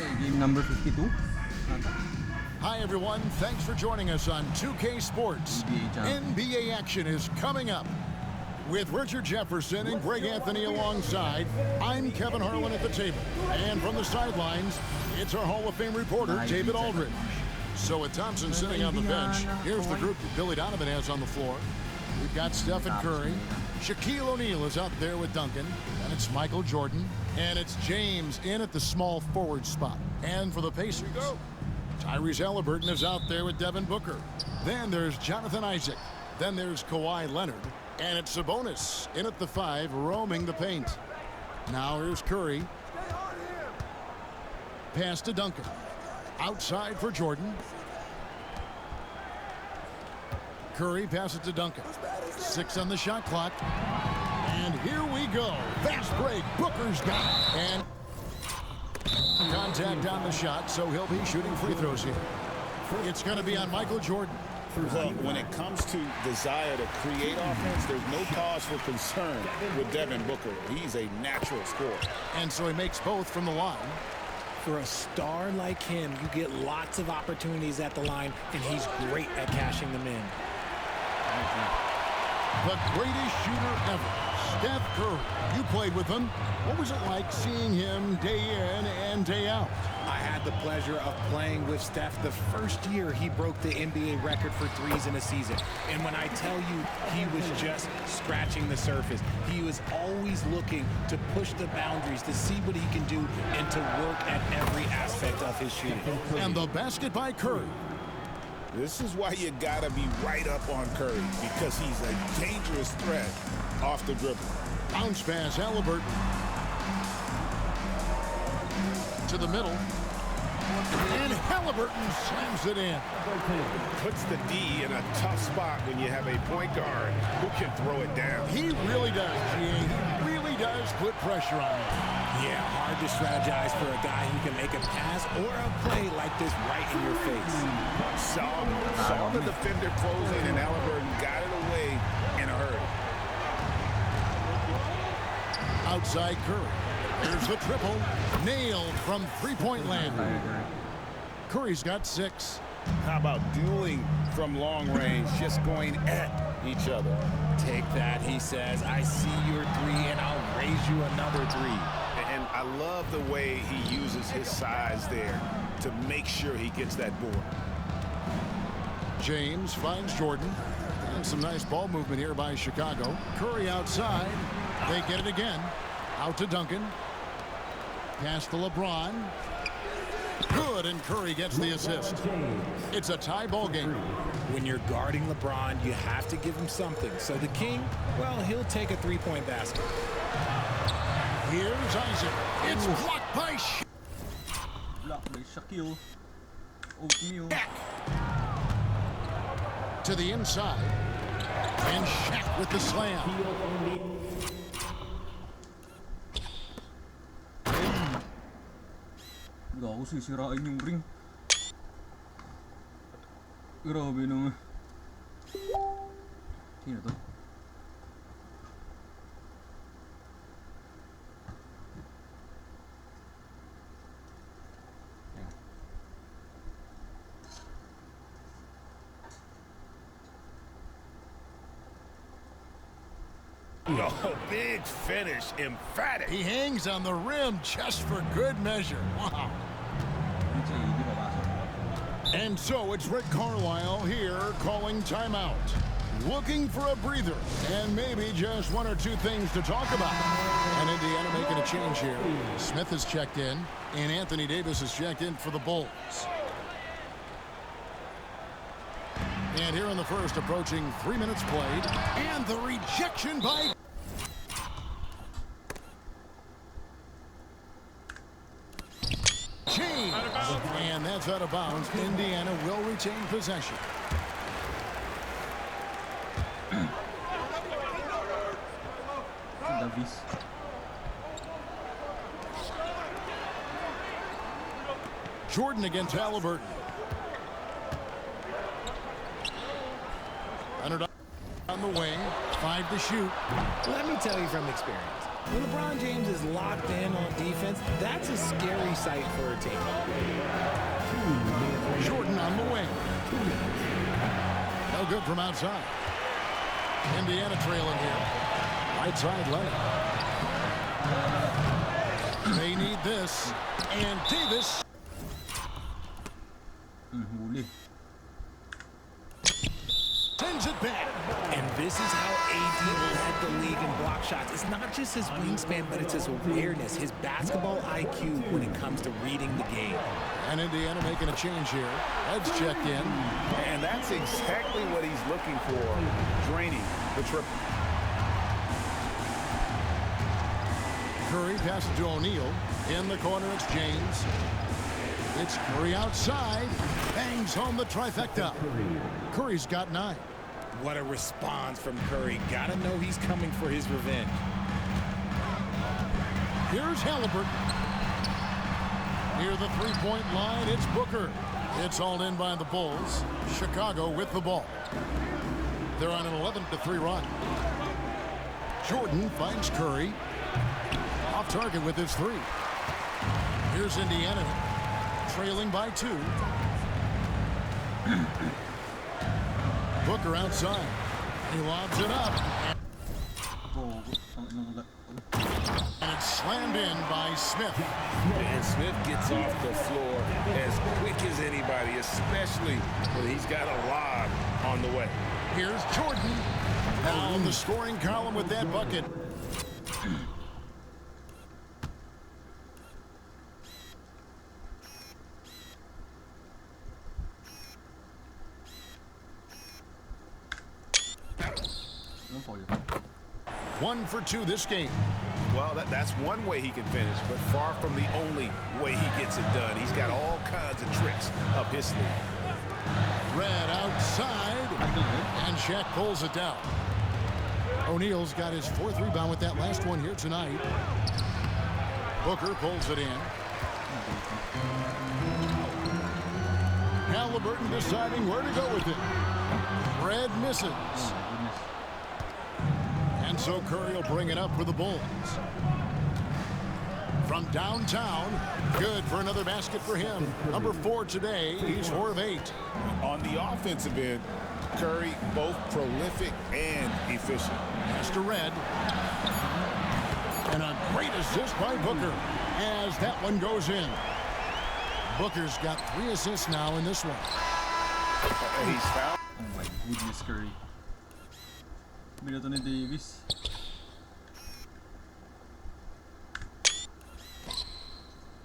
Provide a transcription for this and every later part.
Game number 52. Hi everyone, thanks for joining us on 2K Sports. NBA action is coming up. With Richard Jefferson and Greg Anthony alongside, I'm Kevin Harlan at the table. And from the sidelines, it's our Hall of Fame reporter, David Aldridge. So with Thompson sitting on the bench, here's the group that Billy Donovan has on the floor. We've got Stephen Curry. Shaquille O'Neal is out there with Duncan. And it's Michael Jordan. And it's James in at the small forward spot. And for the Pacers, Tyrese Halliburton is out there with Devin Booker. Then there's Jonathan Isaac. Then there's Kawhi Leonard. And it's Sabonis in at the 5, roaming the paint. Now here's Curry. Pass to Duncan. Outside for Jordan. Curry passes to Duncan. 6 on the shot clock. And here we go. Fast break. Booker's got it. And contact on the shot, so he'll be shooting free throws here. It's going to be on Michael Jordan. Well, when it comes to desire to create offense, there's no cause for concern with Devin Booker. He's a natural scorer. And so he makes both from the line. For a star like him, you get lots of opportunities at the line, and he's great at cashing them in. The greatest shooter ever, Steph Curry. You played with him. What was it like seeing him day in and day out? I had the pleasure of playing with Steph the first year he broke the NBA record for threes in a season. And when I tell you he was just scratching the surface, he was always looking to push the boundaries, to see what he can do, and to work at every aspect of his shooting. And the basket by Curry. This is why you gotta be right up on Curry, because he's a dangerous threat off the dribble. Bounce pass, Halliburton. To the middle. And Halliburton slams it in. Puts the D in a tough spot when you have a point guard who can throw it down. He really does, G.A. He really does put pressure on him. Yeah, hard to strategize for a guy who can make a pass or a play like this right in your face. Saw the defender closing, and Halliburton got it away in a hurry. Outside Curry. There's the triple. Nailed from three-point land. Curry's got 6. How about dueling from long range, just going at each other? Take that, he says. I see your 3, and I'll raise you another 3. And I love the way he uses his size there to make sure he gets that board. James finds Jordan. And some nice ball movement here by Chicago. Curry outside. They get it again. Out to Duncan. Pass to LeBron. Good, and Curry gets the assist. It's a tie ball game. When you're guarding LeBron, you have to give him something. So the King, well, he'll take a 3-point basket. Here's Isaac. It's blocked by Shaquille O'Neal. To the inside. And Shaq with the slam. Gak ako sisirain yung ring. Grabe naman. Sino to? Oh, big finish, emphatic. He hangs on the rim just for good measure. Wow. And so it's Rick Carlisle here calling timeout. Looking for a breather and maybe just 1 or 2 things to talk about. And Indiana making a change here. Smith has checked in and Anthony Davis has checked in for the Bulls. And here in the first, approaching 3 minutes played. And the rejection by James. And that's out of bounds. Indiana will retain possession. Davis. Jordan against Halliburton. Leonard on the wing. 5 to shoot. Let me tell you from experience, When LeBron James is locked in on defense, that's a scary sight for a team. Jordan on the wing. No good from outside. Indiana trailing here. Right side Leonard. They need this. And Davis. Huli. Sends it back. And this is how AD led the league in block shots. It's not just his wingspan, but it's his awareness, his basketball IQ when it comes to reading the game. And Indiana making a change here. Heads checked in. And that's exactly what he's looking for, draining the triple. Curry passes to O'Neal. In the corner, it's James. It's Curry outside. Bangs home the trifecta. Curry's got 9. What a response from Curry. Gotta know he's coming for his revenge. Here's Halliburton. Near the three-point line, it's Booker. It's hauled in by the Bulls. Chicago with the ball. They're on an 11-3 run. Jordan finds Curry. Off target with his 3. Here's Indiana. Trailing by 2. Booker outside. He lobs it up. And it's slammed in by Smith. And Smith gets off the floor as quick as anybody, especially when he's got a lob on the way. Here's Jordan. Now in the scoring column with that bucket. One for 2 this game. Well, that's one way he can finish, but far from the only way he gets it done. He's got all kinds of tricks up his sleeve. Red outside, and Shaq pulls it down. O'Neal's got his 4th rebound with that last one here tonight. Booker pulls it in. Halliburton deciding where to go with it. Red misses. And so Curry will bring it up for the Bulls. From downtown, good for another basket for him. Number 4 today, he's 4 of 8. On the offensive end, Curry both prolific and efficient. Pass to Red. And a great assist by Booker as that one goes in. Booker's got 3 assists now in this one. He's fouled. Oh my goodness, Curry. Binato ni Davis.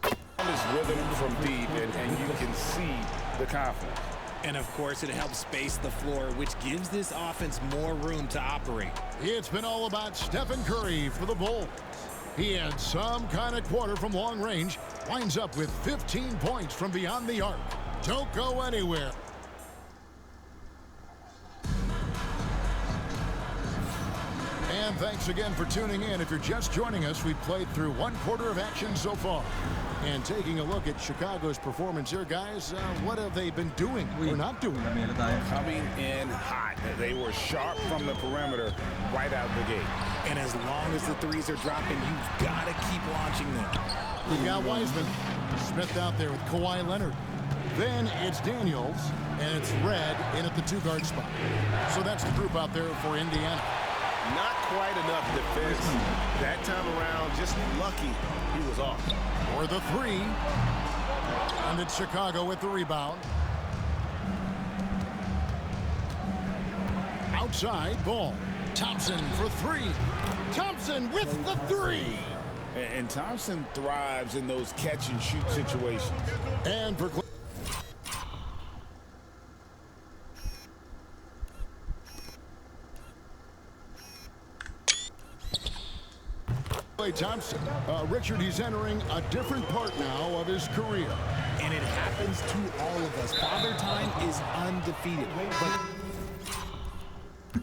His rhythm from deep, and you can see the confidence. And of course, it helps space the floor, which gives this offense more room to operate. It's been all about Stephen Curry for the Bulls. He had some kind of quarter from long range. Winds up with 15 points from beyond the arc. Don't go anywhere. And thanks again for tuning in. If you're just joining us, we've played through 1 quarter of action so far. And taking a look at Chicago's performance here, guys, what have they been doing or not doing? Coming in hot. They were sharp from the perimeter right out the gate. And as long as the threes are dropping, you've got to keep launching them. We've got Wiseman. Smith out there with Kawhi Leonard. Then it's Daniels, and it's Red in at the 2-guard spot. So that's the group out there for Indiana. Not quite enough defense that time around. Just lucky he was off. For the 3. And it's Chicago with the rebound. Outside ball. Thompson for 3. Thompson with the 3. And Thompson thrives in those catch-and-shoot situations. And for Thompson. Richard, he's entering a different part now of his career. And it happens to all of us. Father Time is undefeated. But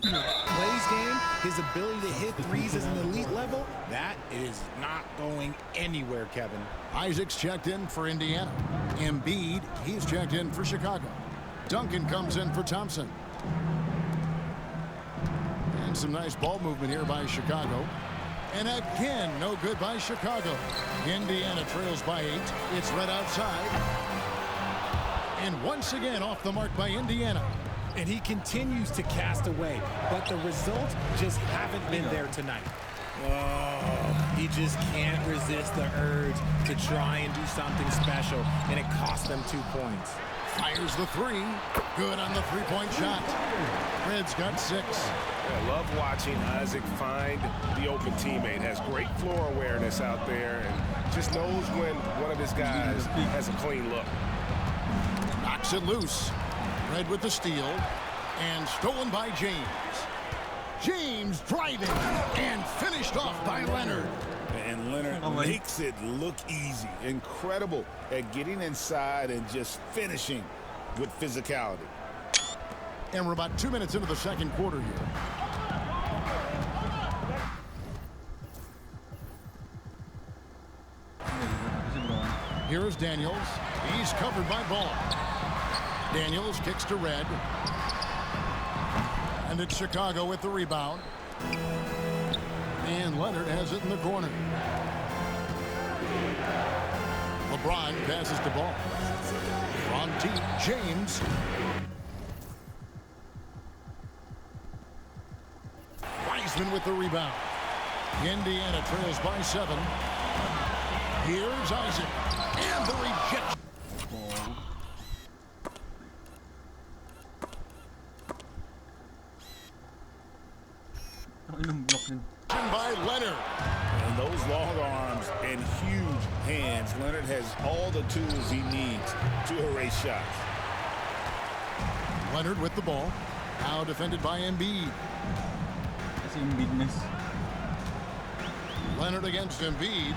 plays game, his ability to hit threes is an elite level, that is not going anywhere, Kevin. Isaac's checked in for Indiana. Embiid, he's checked in for Chicago. Duncan comes in for Thompson. And some nice ball movement here by Chicago. And again, no good by Chicago. Indiana trails by 8. It's right outside. And once again off the mark by Indiana. And he continues to cast away, but the results just haven't been there tonight. Oh, he just can't resist the urge to try and do something special, and it cost them 2 points. Fires the 3. Good on the three-point shot. Red's got 6. I love watching Isaac find the open teammate. Has great floor awareness out there and just knows when one of his guys has a clean look. Knocks it loose. Red with the steal. And stolen by James. James driving and finished off by Leonard. And Leonard makes it look easy. Incredible at getting inside and just finishing with physicality. And we're about 2 minutes into the second quarter here. Here's Daniels. He's covered by Ball. Daniels kicks to Red. And it's Chicago with the rebound. And Leonard has it in the corner. LeBron passes the ball. From deep, James. Wiseman with the rebound. Indiana trails by 7. Here's Isaac. And the rejection. By Leonard. And those long arms and huge hands. Leonard has all the tools he needs to erase shots. Leonard with the ball. Now defended by Embiid. Leonard against Embiid.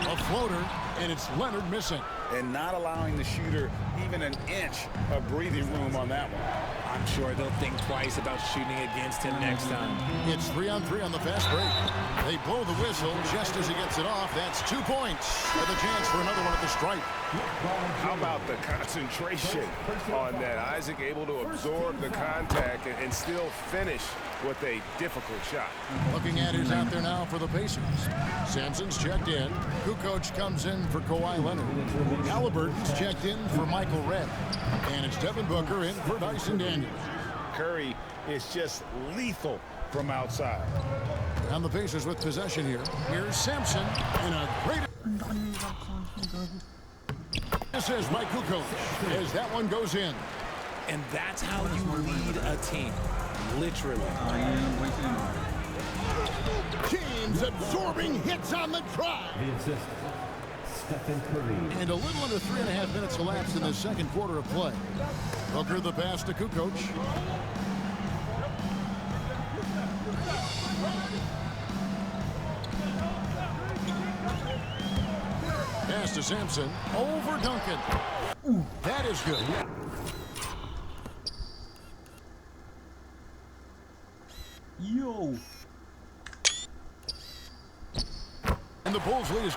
A floater, and it's Leonard missing. And not allowing the shooter even an inch of breathing room on that one. I'm sure they'll think twice about shooting against him next time. It's 3-on-3 on the fast break. They blow the whistle just as he gets it off. That's 2 points with a chance for another one at the stripe. How about the concentration on that? Isaac able to absorb the contact and still finish with a difficult shot. Looking at who's out there now for the Pacers. Sampson's checked in. Kukoc comes in for Kawhi Leonard. Halliburton's checked in for Michael Redd. And it's Devin Booker in for Dyson Daniels. Curry is just lethal from outside. And the Pacers with possession here. Here's Sampson in a great... This is by Kukoc as that one goes in. And that's how you lead a team. Literally. James absorbing hits on the drive. And a little under 3.5 minutes elapsed in the second quarter of play. Booker the pass to Kukoc. Pass to Sampson. Over Duncan. Ooh, that is good. Yo. And the Bulls lead is...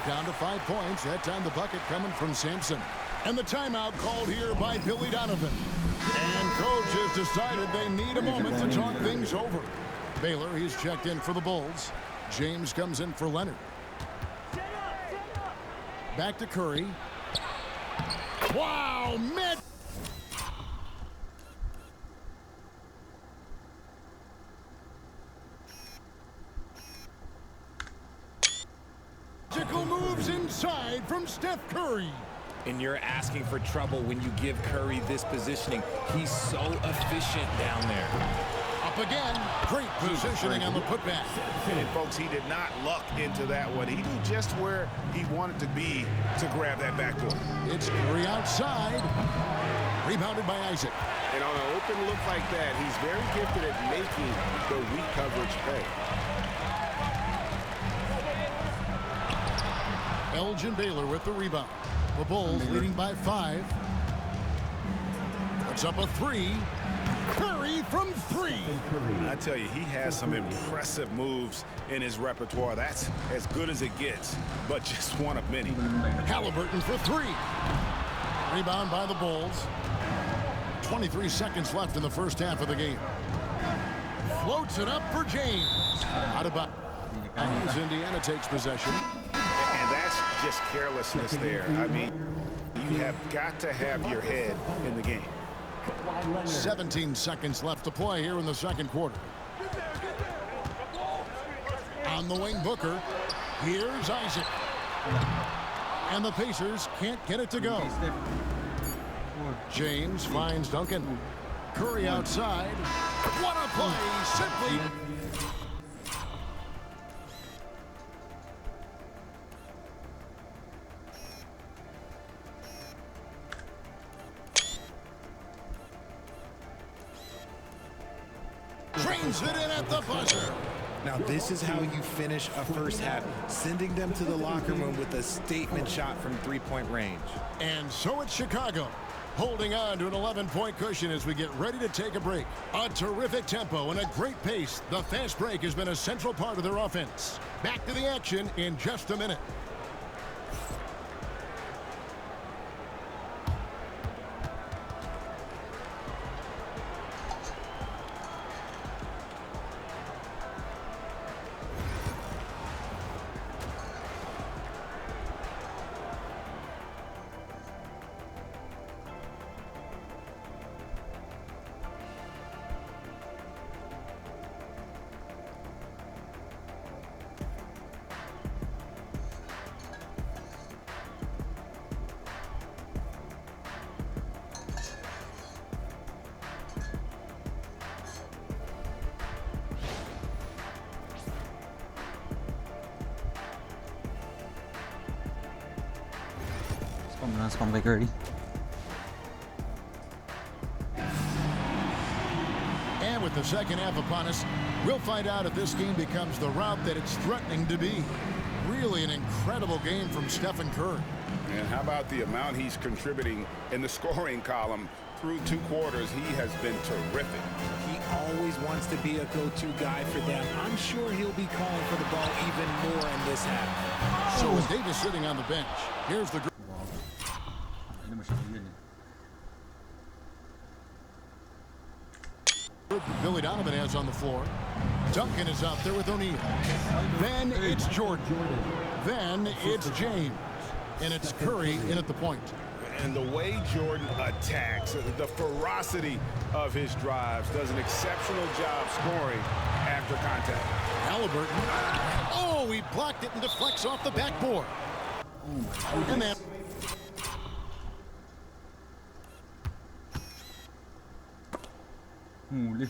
Down to 5 points. That time the bucket coming from Sampson. And the timeout called here by Billy Donovan. And coach has decided they need a moment to talk things over. Baylor, he's checked in for the Bulls. James comes in for Leonard. Back to Curry. Wow, mid. Moves inside from Steph Curry. And you're asking for trouble when you give Curry this positioning. He's so efficient down there. Up again. Great positioning on the putback. And folks, he did not luck into that one. He knew just where he wanted to be to grab that backboard. It's Curry outside. Rebounded by Isaac. And on an open look like that, he's very gifted at making the weak coverage pay. Elgin Baylor with the rebound. The Bulls leading by 5. Puts up a 3. Curry from 3. I tell you, he has some impressive moves in his repertoire. That's as good as it gets, but just one of many. Halliburton for 3. Rebound by the Bulls. 23 seconds left in the first half of the game. Floats it up for James. Out of bounds. Indiana takes possession. And that's just carelessness there. I mean, you have got to have your head in the game. 17 seconds left to play here in the second quarter. On the wing, Booker. Here's Isaac. And the Pacers can't get it to go. James finds Duncan. Curry outside. What a play! Simply. Trains it in at the buzzer. Now this is how you finish a first half, sending them to the locker room with a statement shot from three-point range. And so it's Chicago, holding on to an 11-point cushion as we get ready to take a break. A terrific tempo and a great pace. The fast break has been a central part of their offense. Back to the action in just a minute. Spam by Curry. And with the second half upon us, we'll find out if this game becomes the route that it's threatening to be. Really an incredible game from Stephen Curry. And how about the amount he's contributing in the scoring column through 2 quarters? He has been terrific. He always wants to be a go-to guy for them. I'm sure he'll be calling for the ball even more in this half. So with Davis sitting on the bench, here's the... Billy Donovan has on the floor. Duncan is out there with O'Neal. Then it's Jordan. Then it's James. And it's Curry in at the point. And the way Jordan attacks, the ferocity of his drives, does an exceptional job scoring after contact. Halliburton. Oh, he blocked it and deflects off the backboard. And then... Muli.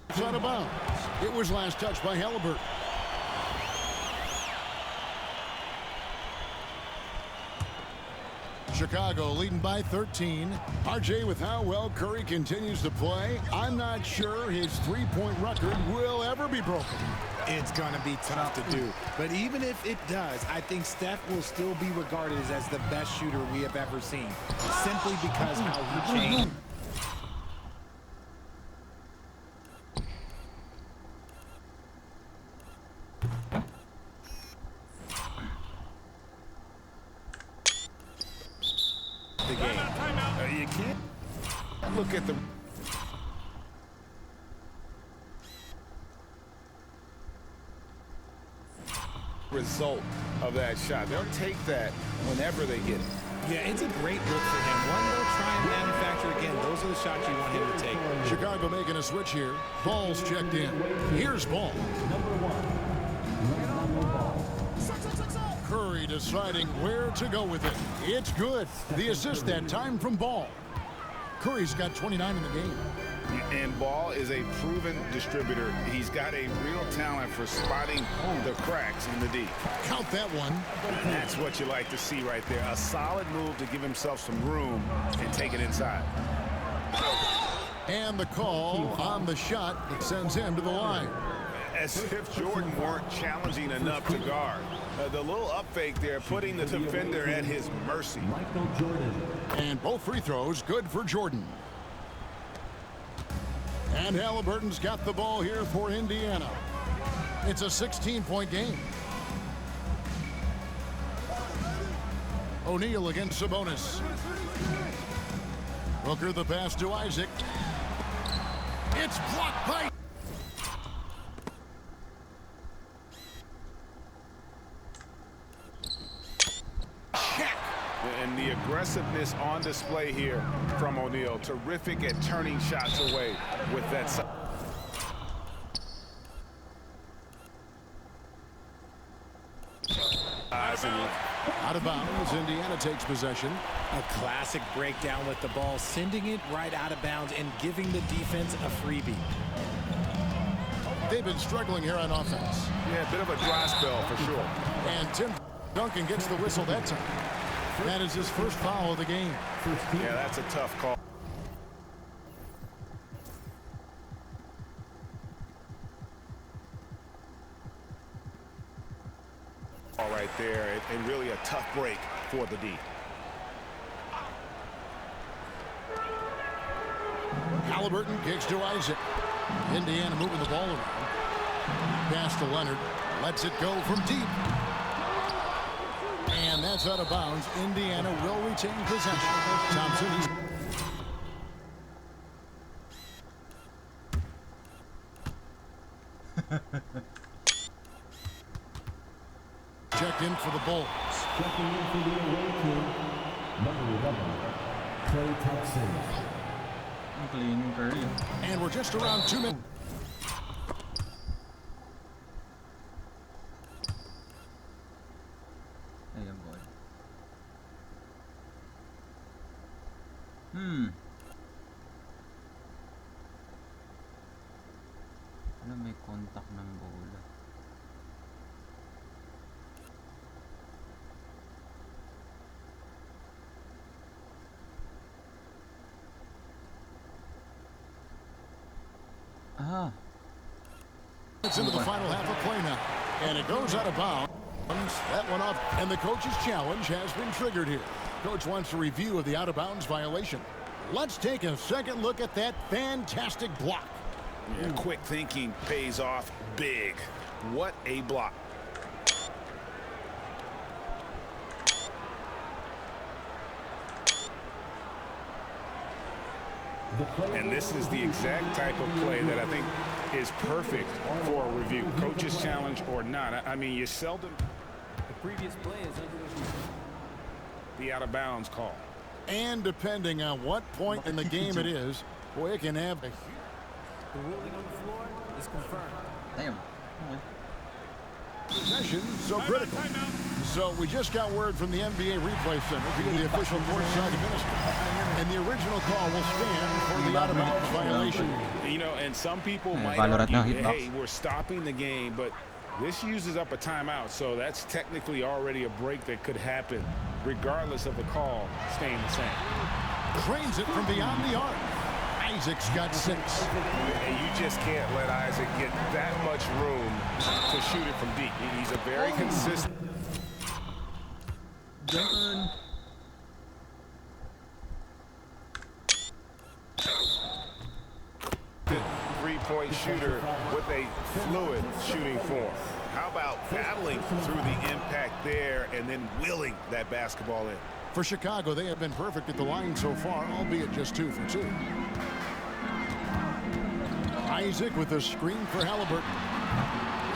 It's out of bounds. It was last touched by Halliburton. Chicago leading by 13. RJ, with how well Curry continues to play, I'm not sure his three-point record will ever be broken. It's going to be tough to do. But even if it does, I think Steph will still be regarded as the best shooter we have ever seen, simply because how he changed. The game. You can't look at the result of that shot. They'll take that whenever they get it. Yeah, it's a great look for him. One they'll try and manufacture again. Those are the shots you want him to take. Chicago making a switch here. Ball's checked in. Here's Ball. Curry deciding where to go with it. It's good. The assist that time from Ball. Curry's got 29 in the game. And Ball is a proven distributor. He's got a real talent for spotting the cracks in the D. Count that one. That's what you like to see right there. A solid move to give himself some room and take it inside. And the call on the shot that sends him to the line. As if Jordan weren't challenging enough to guard. The little up fake there, putting the defender at his mercy. And both free throws good for Jordan. And Halliburton's got the ball here for Indiana. It's a 16-point game. O'Neal against Sabonis. Booker the pass to Isaac. It's blocked by... And the aggressiveness on display here from O'Neal. Terrific at turning shots away with that side. Out of bounds, Indiana takes possession. A classic breakdown with the ball, sending it right out of bounds and giving the defense a freebie. They've been struggling here on offense. Yeah, a bit of a dry spell for sure. And Tim Duncan gets the whistle that time. That is his first foul of the game. Yeah, that's a tough call. All right there, and really a tough break for the D. Halliburton kicks to Isaac. Indiana moving the ball around. Pass to Leonard. Lets it go from deep. And that's out of bounds. Indiana will retain possession. Thompson. Checked in for the Bulls. Checking in for the away team, number 11, Klay Thompson. Clean Curry. And we're just around 2 minutes. Ayan boy. Alam, may contact ng bola. It's into the final half of play now. And it goes out of bounds. That one off. And the coach's challenge has been triggered here. Coach wants a review of the out-of-bounds violation. Let's take a second look at that fantastic block. Yeah, quick thinking pays off big. What a block. And this is the exact type of play that I think is perfect for a review. Coach's challenge or not. I mean, you seldom... The previous play is under the out-of-bounds call. And depending on what point in the game it is, boy, it can have... The ruling on the floor is confirmed. Damn. Okay. Possession so critical. So we just got word from the NBA Replay Center via the official courtside administrator. And the original call will stand for the out-of-bounds violation. You know, and some people might Valorant argue, now, hey, we're stopping the game, but this uses up a timeout, so that's technically already a break that could happen, regardless of the call staying the same. Cranes it from beyond the arc. Isaac's got 6. And you just can't let Isaac get that much room to shoot it from deep. He's a very consistent... Duncan. three-point shooter with a fluid shooting form. How about battling through the impact there and then willing that basketball in? For Chicago, they have been perfect at the line so far, albeit just 2 for 2. Isaac with a screen for Halliburton.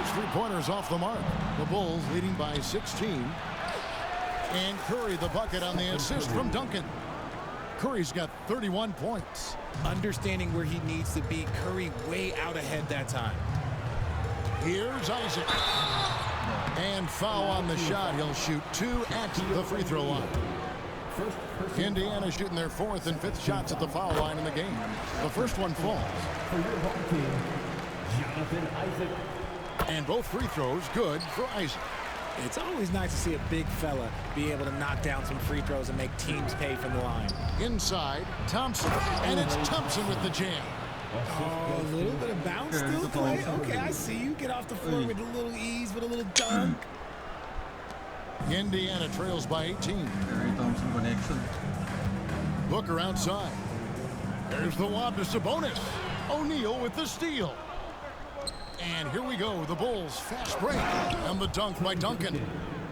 His three-pointers off the mark. The Bulls leading by 16. And Curry the bucket on the assist from Duncan. Curry's got 31 points. Understanding where he needs to be, Curry way out ahead that time. Here's Isaac. And foul on the shot. He'll shoot 2 at the free throw line. Indiana shooting their 4th and 5th shots at the foul line in the game. The first one falls. For your home team, Jonathan Isaac. And both free throws good for Isaac. It's always nice to see a big fella be able to knock down some free throws and make teams pay from the line. Inside, Thompson. And it's Thompson with the jam. Oh, a little bit of bounce still, Clay. Okay, I see you. Get off the floor with a little ease, with a little dunk. Indiana trails by 18. Curry Thompson connection. Booker outside. There's the lob to Sabonis. O'Neal with the steal. And here we go. The Bulls fast break. And the dunk by Duncan.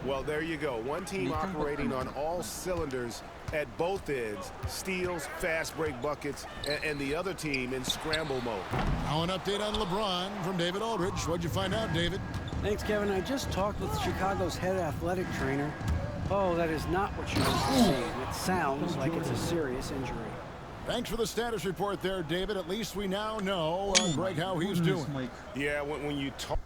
Well, there you go. One team operating on all cylinders at both ends. Steals, fast break buckets, and the other team in scramble mode. Now an update on LeBron from David Aldridge. What'd you find out, David? Thanks, Kevin. I just talked with Chicago's head athletic trainer. Oh, that is not what you want to see. It sounds like it's a serious injury. Thanks for the status report there, David. At least we now know, Greg, how he's doing. Mike. Yeah, when you talk.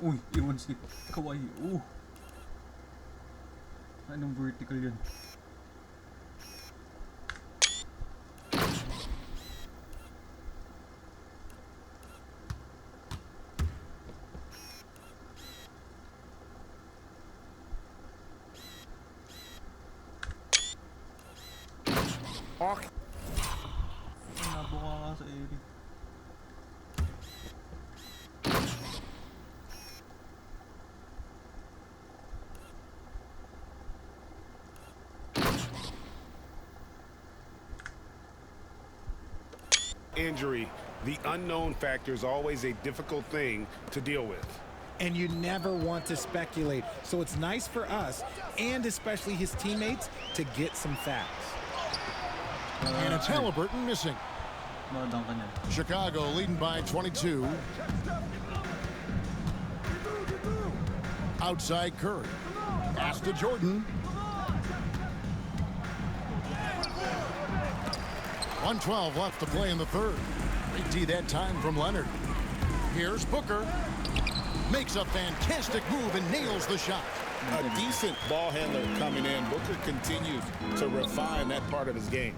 Uy, iwan si Kawhi. Anong vertical yun? Nabuka ka sa area. Injury, the unknown factor is always a difficult thing to deal with. And you never want to speculate. So it's nice for us, and especially his teammates, to get some facts. And it's Halliburton missing. Nakadang ka niyan. Chicago leading by 22. Outside Curry. Pass to Jordan. 1:12 left to play in the third. Big D that time from Leonard. Here's Booker. Makes a fantastic move and nails the shot. A decent ball handler coming in. Booker continues to refine that part of his game.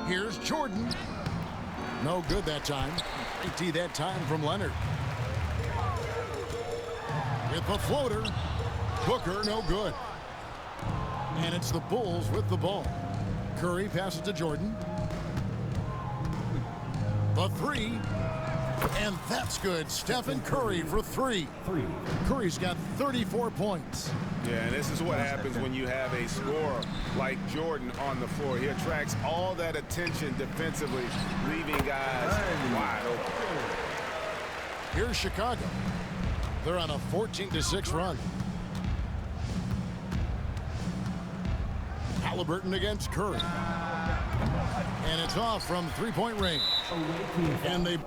Here's Jordan. No good that time. Big D that time from Leonard. With the floater. Booker no good. And it's the Bulls with the ball. Curry passes to Jordan. The three. And that's good. Stephen Curry for three. Curry's got 34 points. Yeah, and this is what happens when you have a scorer like Jordan on the floor. He attracts all that attention defensively, leaving guys wide open. Here's Chicago. They're on a 14-6 run. Halliburton against Curry. And it's off from three-point range. And they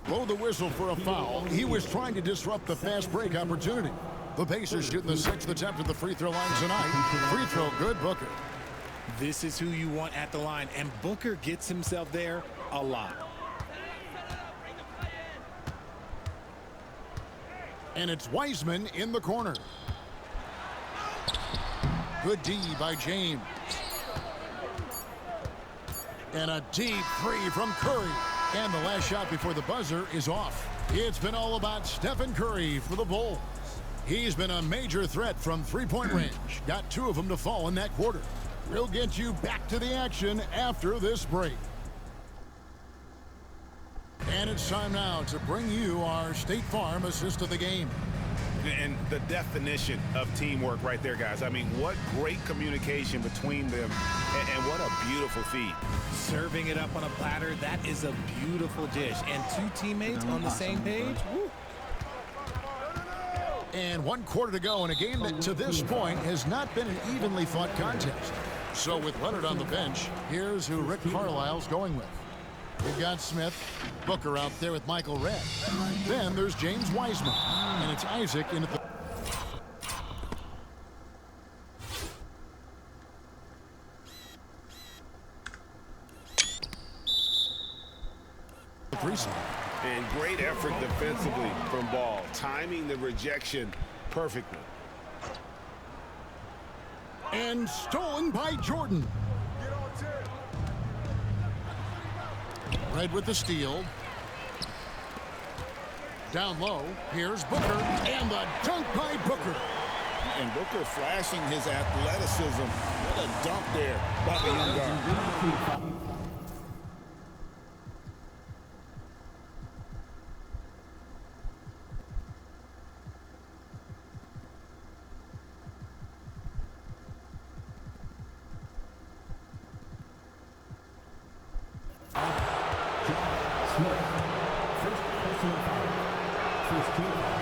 blow the whistle for a foul. He was trying to disrupt the fast break opportunity. The Pacers shooting the sixth attempt at the free throw line tonight. Free throw good, Booker. This is who you want at the line, and Booker gets himself there a lot. And it's Wiseman in the corner. Good D by James. And a deep three from Curry. And the last shot before the buzzer is off. It's been all about Stephen Curry for the Bulls. He's been a major threat from three-point range. Got two of them to fall in that quarter. We'll get you back to the action after this break. And it's time now to bring you our State Farm assist of the game. And the definition of teamwork right there, guys. I mean, what great communication between them, and what a beautiful feed. Serving it up on a platter, that is a beautiful dish. And two teammates on the same page. Woo. And 1 quarter to go in a game that to this point has not been an evenly fought contest. So with Leonard on the bench, here's who Rick Carlisle's going with. We've got Smith, Booker out there with Michael Redd. Then there's James Wiseman, and it's Isaac in the And great effort defensively from Ball, timing the rejection perfectly. And stolen by Jordan. Red with the steal. Down low, here's Booker, and the dunk by Booker. And Booker flashing his athleticism. What a dunk there by the young guard.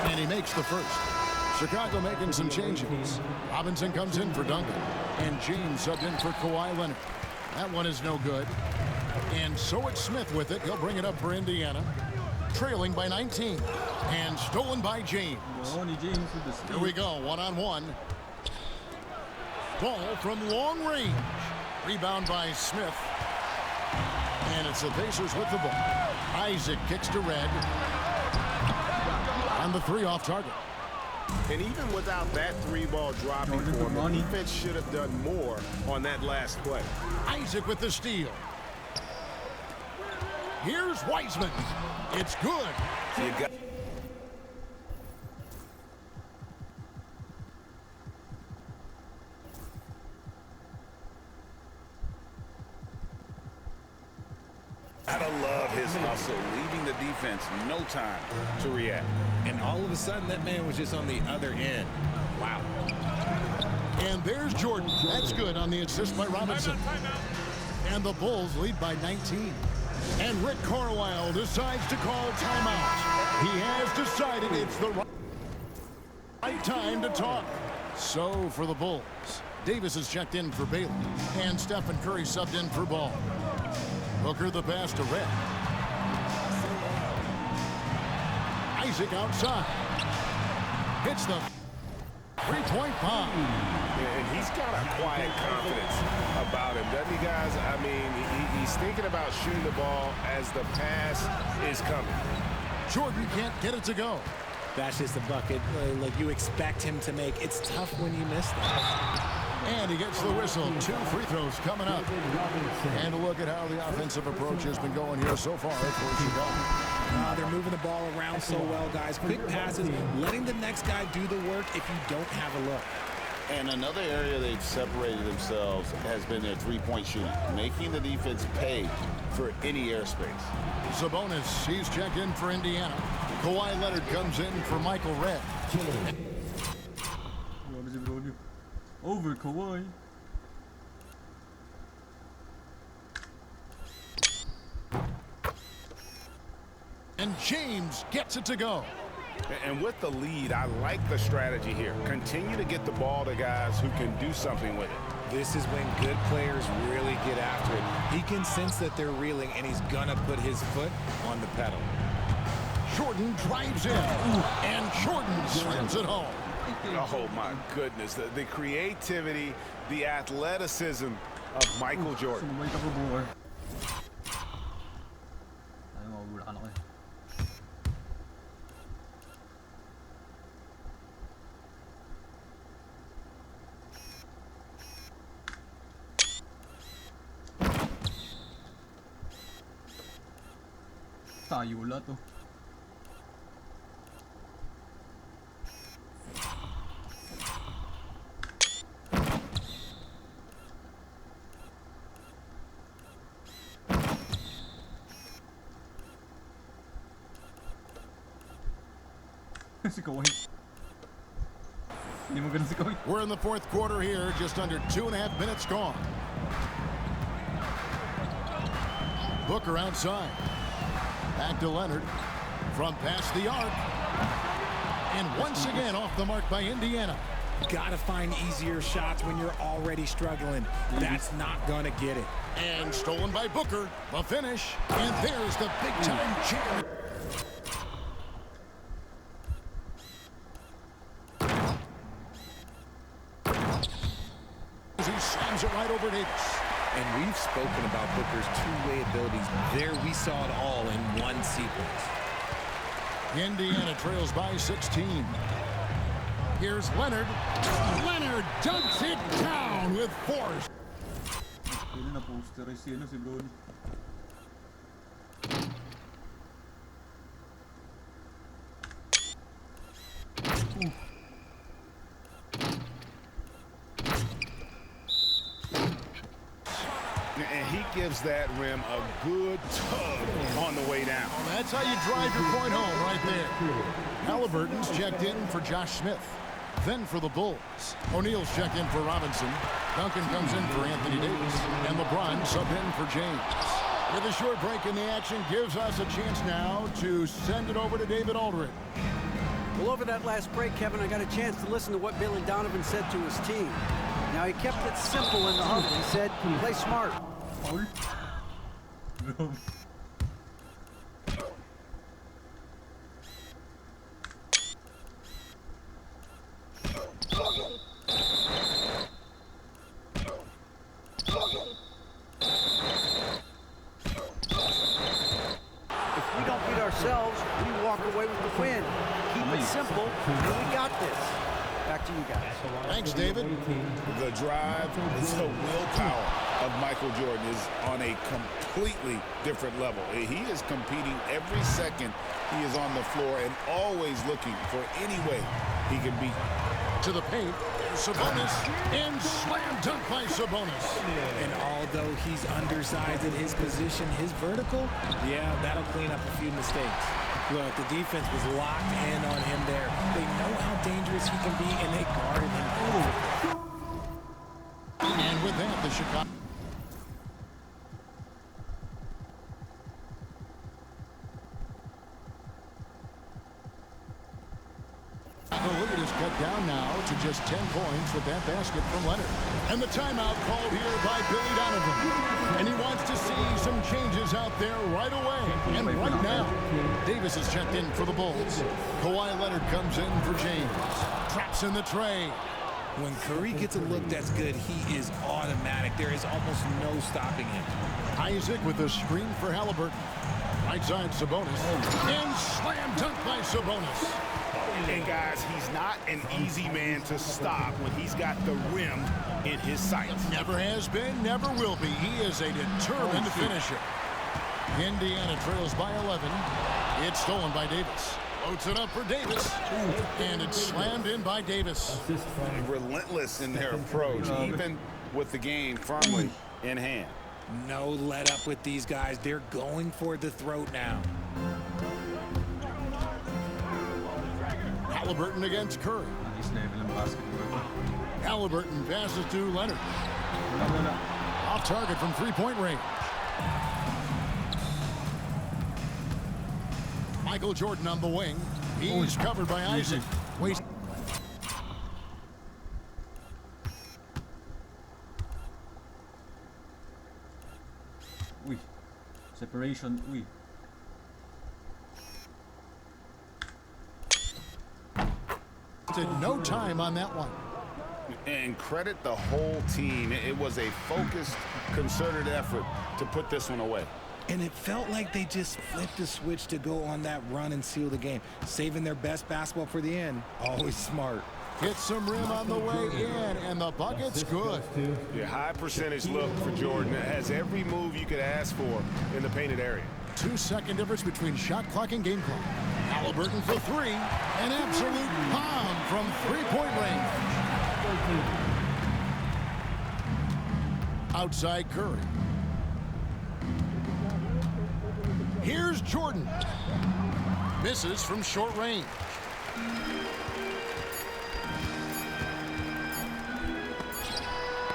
And he makes the first. Chicago making some changes. Robinson comes in for Duncan. And James subbed in for Kawhi Leonard. That one is no good. And so it's Smith with it. He'll bring it up for Indiana. Trailing by 19. And stolen by James. Here we go, one-on-one. Ball from long range. Rebound by Smith. And it's the Pacers with the ball. Isaac kicks to Red. And the three off target. And even without that three ball dropping for him, the defense should have done more on that last play. Isaac with the steal. Here's Wiseman. It's good. You got Gotta love his hustle, leaving the defense no time to react. And all of a sudden, that man was just on the other end. Wow. And there's Jordan. That's good on the assist by Robinson. And the Bulls lead by 19. And Rick Carlisle decides to call timeout. He has decided it's the right time to talk. So for the Bulls, Davis is checked in for Bailey. And Stephen Curry subbed in for Ball. Booker the pass to Red. Isaac outside. Hits the three-point bomb. And he's got a quiet confidence about him, doesn't he, guys? I mean, he's thinking about shooting the ball as the pass is coming. Jordan can't get it to go. That's just a bucket like you expect him to make. It's tough when you miss that. And he gets the whistle. 2 free throws coming up. And a look at how the offensive approach has been going here so far for Chicago. They're moving the ball around so well, guys. Quick passes, letting the next guy do the work if you don't have a look. And another area they've separated themselves has been their three-point shooting, making the defense pay for any airspace. Sabonis, he's checked in for Indiana. Kawhi Leonard comes in for Michael Red. Over Kawhi. And James gets it to go. And with the lead, I like the strategy here. Continue to get the ball to guys who can do something with it. This is when good players really get after it. He can sense that they're reeling, and he's gonna put his foot on the pedal. Jordan drives in, and Jordan slams it home. Oh, my goodness. The creativity, the athleticism of Michael Jordan. Tayo wala to. Si Kawhi. Hindi maganda si Kawhi. We're in the fourth quarter here, just under 2.5 minutes gone. Booker outside. Back to Leonard. From past the arc. And once again off the mark by Indiana. Gotta find easier shots when you're already struggling. That's not gonna get it. And stolen by Booker. The finish. And there's the big-time jam. He slams it right over Davis. And we've spoken about Booker's two-way abilities. There we saw it all in one sequence. Indiana trails by 16. Here's Leonard. Leonard dunks it down with force. Kailan na poster ay si Brody. gives that rim a good tug on the way down. That's how you drive your point home right there. Halliburton's checked in for Josh Smith. Then for the Bulls, O'Neal's checked in for Robinson. Duncan comes in for Anthony Davis. And LeBron subbed in for James. With a short break in the action, gives us a chance now to send it over to David Aldridge. Well, over that last break, Kevin, I got a chance to listen to what Billy Donovan said to his team. Now, he kept it simple in the huddle. He said, play smart. If we don't beat ourselves, we walk away with the win. Keep it simple, and we got this. Back to you guys. Thanks, David. The drive, the willpower of Michael Jordan is on a completely different level. He is competing every second he is on the floor and always looking for any way he can beat. To the paint, Sabonis, and slam dunk by Sabonis. And although he's undersized in his position, his vertical, yeah, that'll clean up a few mistakes. Look, the defense was locked in on him there. They know how dangerous he can be, and they guarded him. And with that, the Chicago... The lead is cut down now to just 10 points with that basket from Leonard. And the timeout called here by Billy Donovan. And he wants to see some changes out there right away. And right now, Davis is checked in for the Bulls. Kawhi Leonard comes in for James. Traps in the tray. When Curry gets a look that's good, he is automatic. There is almost no stopping him. Isaac with a screen for Halliburton. Right side, Sabonis. And slam dunk by Sabonis. And guys, he's not an easy man to stop when he's got the rim in his sights. Never has been, never will be. He is a determined finisher. Indiana trails by 11. It's stolen by Davis. Loads it up for Davis. And it's slammed in by Davis. Relentless in their approach, even with the game firmly in hand. No let up with these guys. They're going for the throat now. Halliburton against Curry. Halliburton passes to Leonard. Off target from three-point range. Michael Jordan on the wing. He's covered by Isaac. Waste. Uy. Separation. Uy. No time on that one. And credit the whole team. It was a focused, concerted effort to put this one away. And it felt like they just flipped the switch to go on that run and seal the game. Saving their best basketball for the end. Always smart. Hit some rim on the way in, and the bucket's good. Yeah, high percentage look for Jordan. It has every move you could ask for in the painted area. 2-second difference between shot clock and game clock. Halliburton for three. An absolute bomb from three-point range. Outside Curry. Here's Jordan. Misses from short range.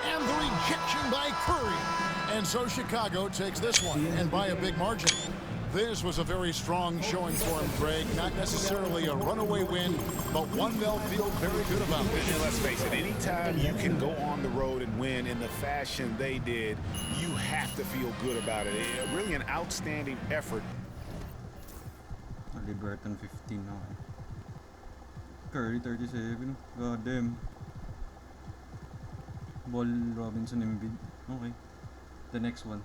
And the rejection by Curry. And so Chicago takes this one, and by a big margin. This was a very strong showing for him, Greg. Not necessarily a runaway win, but one they'll feel very good about. And let's face it, anytime you can go on the road and win in the fashion they did, you have to feel good about it. Really an outstanding effort. Liberton 15 now. Curry 37. God damn. Ball Robinson Embiid. Okay. The next one.